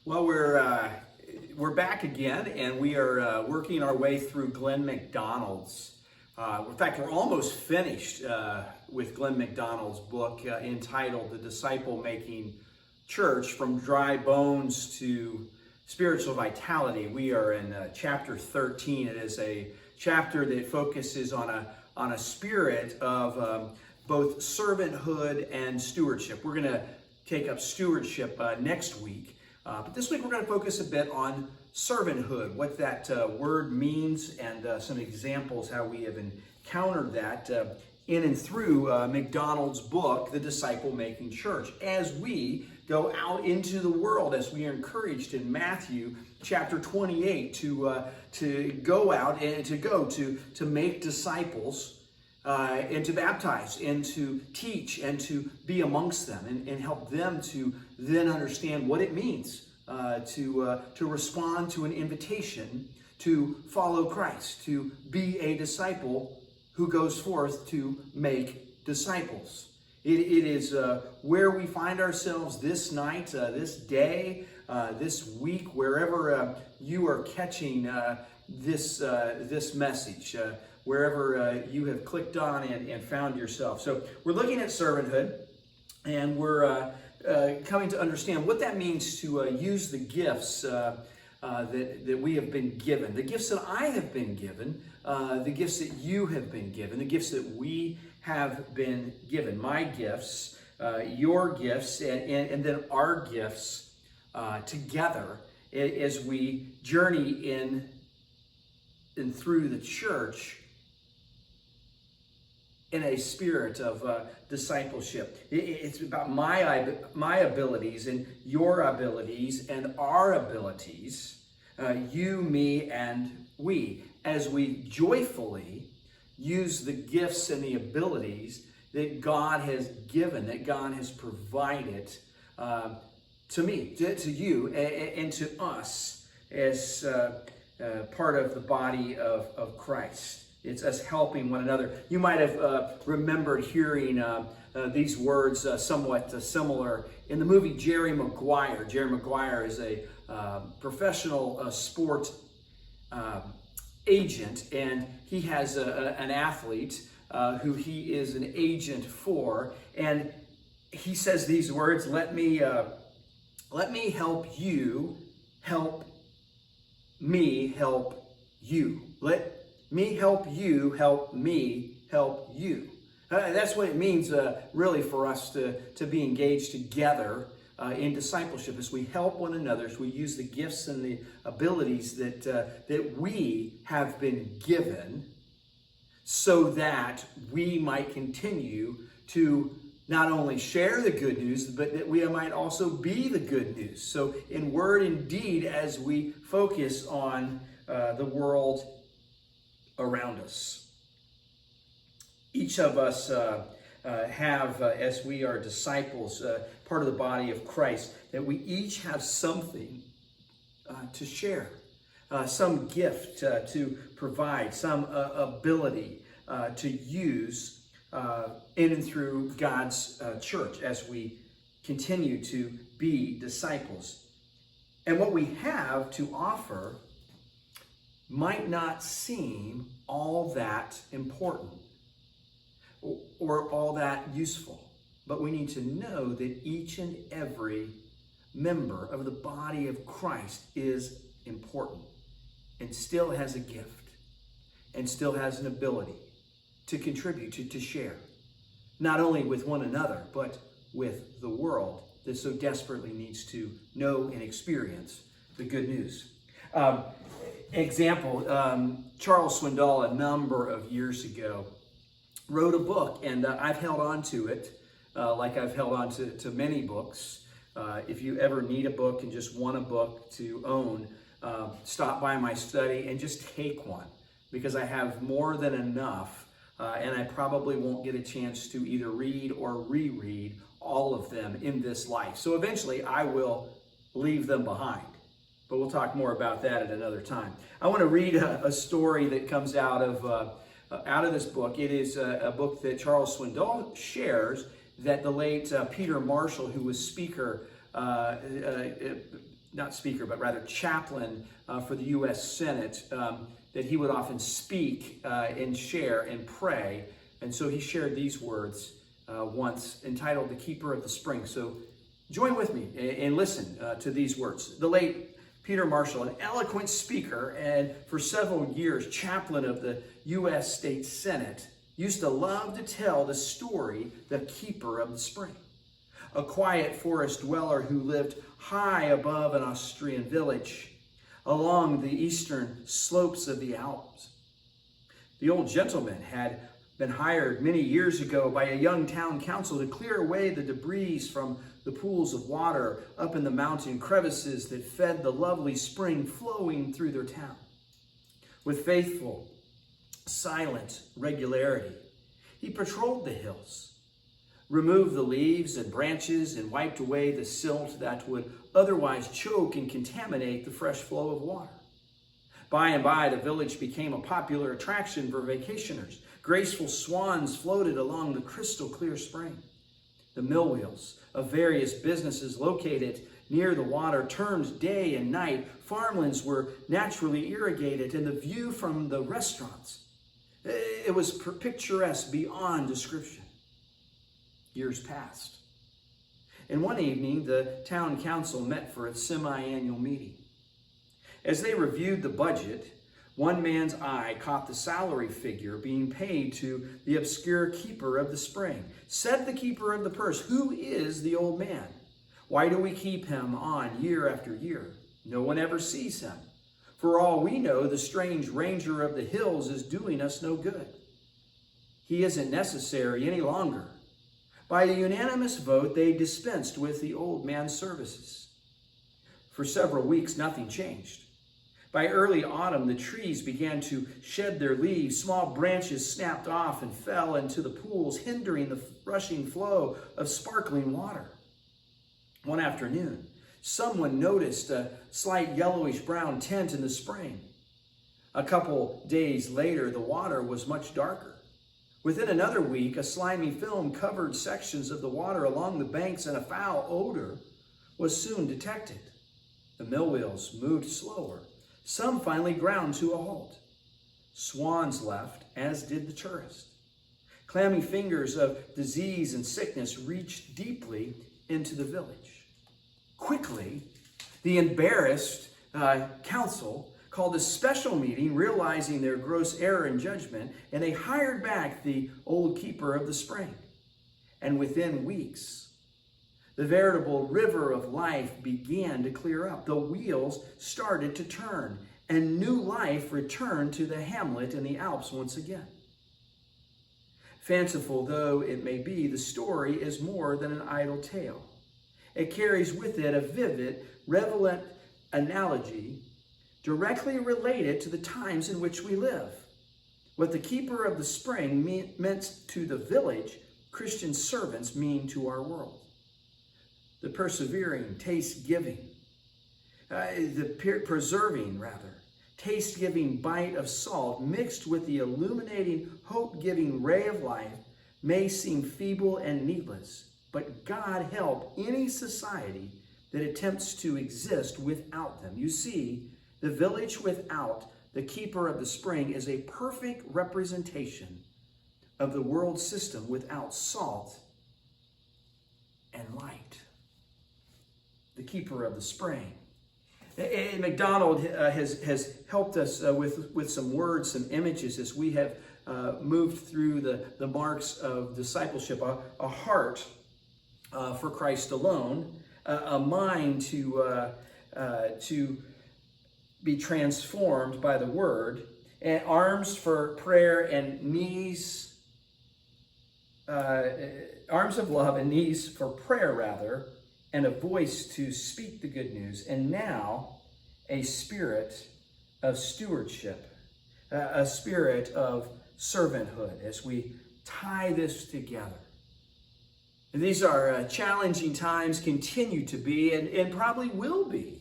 Well, we're back again, and we are working our way through Glenn MacDonald's. In fact, we're almost finished with Glenn MacDonald's book entitled "The Disciple Making Church: From Dry Bones to Spiritual Vitality." We are in chapter 13. It is a chapter that focuses on a spirit of both servanthood and stewardship. We're going to take up stewardship next week. But this week we're going to focus a bit on servanthood, what that word means, and some examples how we have encountered that in and through MacDonald's book, The Disciple Making Church, as we go out into the world, as we are encouraged in Matthew chapter 28 to go out and to make disciples. And to baptize and to teach and to be amongst them and help them to then understand what it means to respond to an invitation to follow Christ, to be a disciple who goes forth to make disciples. It is where we find ourselves this night, this day, this week, wherever you are catching this message. Wherever you have clicked on and found yourself. So we're looking at servanthood, and we're coming to understand what that means to use the gifts that we have been given, the gifts that I have been given, the gifts that you have been given, the gifts that we have been given, my gifts, your gifts, and then our gifts together as we journey in and through the church in a spirit of discipleship. It's about my abilities and your abilities and our abilities, you, me, and we, as we joyfully use the gifts and the abilities that God has given, that God has provided to me, to you, and to us as part of the body of Christ. It's us helping one another. You might have remembered hearing these words somewhat similar in the movie Jerry Maguire. Jerry Maguire is a professional sport agent, and he has an athlete who he is an agent for, and he says these words, let me help you help me help you. Let me help you help me help you. That's what it means really for us to be engaged together in discipleship, as we help one another, as we use the gifts and the abilities that we have been given, so that we might continue to not only share the good news, but that we might also be the good news. So in word and deed, as we focus on the world around us. Each of us have, as we are disciples, part of the body of Christ, that we each have something to share, some gift to provide, some ability to use in and through God's church as we continue to be disciples. And what we have to offer might not seem all that important or all that useful, but we need to know that each and every member of the body of Christ is important and still has a gift and still has an ability to contribute, to share, not only with one another, but with the world that so desperately needs to know and experience the good news. Example, Charles Swindoll, a number of years ago, wrote a book, and I've held on to it like I've held on to many books. If you ever need a book and just want a book to own, stop by my study and just take one, because I have more than enough, and I probably won't get a chance to either read or reread all of them in this life. So eventually I will leave them behind. But we'll talk more about that at another time. I want to read a story that comes out of this book. It is a book that Charles Swindoll shares that the late Peter Marshall, who was speaker not speaker, but rather chaplain for the U.S. Senate, that he would often speak and share and pray. And so he shared these words once, entitled "The Keeper of the Spring." So join with me and listen to these words. The late Peter Marshall, an eloquent speaker and for several years chaplain of the U.S. State Senate, used to love to tell the story, "The Keeper of the Spring." A quiet forest dweller who lived high above an Austrian village along the eastern slopes of the Alps. The old gentleman had been hired many years ago by a young town council to clear away the debris from the pools of water up in the mountain crevices that fed the lovely spring flowing through their town. With faithful, silent regularity, he patrolled the hills, removed the leaves and branches, and wiped away the silt that would otherwise choke and contaminate the fresh flow of water. By and by, the village became a popular attraction for vacationers. Graceful swans floated along the crystal clear spring. The mill wheels of various businesses located near the water turned day and night. Farmlands were naturally irrigated, and the view from the restaurants, it was picturesque beyond description. Years passed, and one evening the town council met for its semi-annual meeting. As they reviewed the budget, one man's eye caught the salary figure being paid to the obscure keeper of the spring. Said the keeper of the purse, "Who is the old man? Why do we keep him on year after year? No one ever sees him. For all we know, the strange ranger of the hills is doing us no good. He isn't necessary any longer." By a unanimous vote, they dispensed with the old man's services. For several weeks, nothing changed. By early autumn, the trees began to shed their leaves. Small branches snapped off and fell into the pools, hindering the rushing flow of sparkling water. One afternoon, someone noticed a slight yellowish-brown tint in the spring. A couple days later, the water was much darker. Within another week, a slimy film covered sections of the water along the banks, and a foul odor was soon detected. The mill wheels moved slower. Some finally ground to a halt. Swans left, as did the tourist. Clammy fingers of disease and sickness reached deeply into the village. Quickly, the embarrassed council called a special meeting, realizing their gross error in judgment, and they hired back the old keeper of the spring. And within weeks, the veritable river of life began to clear up. The wheels started to turn, and new life returned to the hamlet in the Alps once again. Fanciful though it may be, the story is more than an idle tale. It carries with it a vivid, relevant analogy directly related to the times in which we live. What the keeper of the spring meant to the village, Christian servants mean to our world. The persevering, taste-giving, taste-giving bite of salt mixed with the illuminating, hope-giving ray of life may seem feeble and needless, but God help any society that attempts to exist without them. You see, the village without the keeper of the spring is a perfect representation of the world system without salt and light. The keeper of the spring. And MacDonald has helped us with some words, some images as we have moved through the marks of discipleship. A heart for Christ alone, a mind to be transformed by the word, and arms for prayer and knees, arms of love and knees for prayer rather, and a voice to speak the good news, and now a spirit of stewardship, a spirit of servanthood as we tie this together. And these are challenging times, continue to be, and probably will be.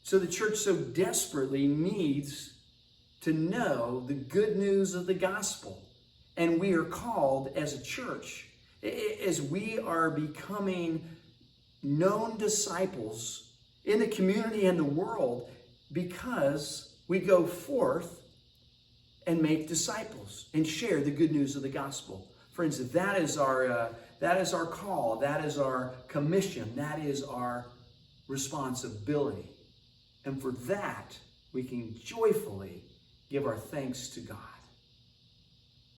So the church so desperately needs to know the good news of the gospel. And we are called as a church, as we are becoming known disciples in the community and the world because we go forth and make disciples and share the good news of the gospel. Friends, that is our call, that is our commission, that is our responsibility. And for that, we can joyfully give our thanks to God.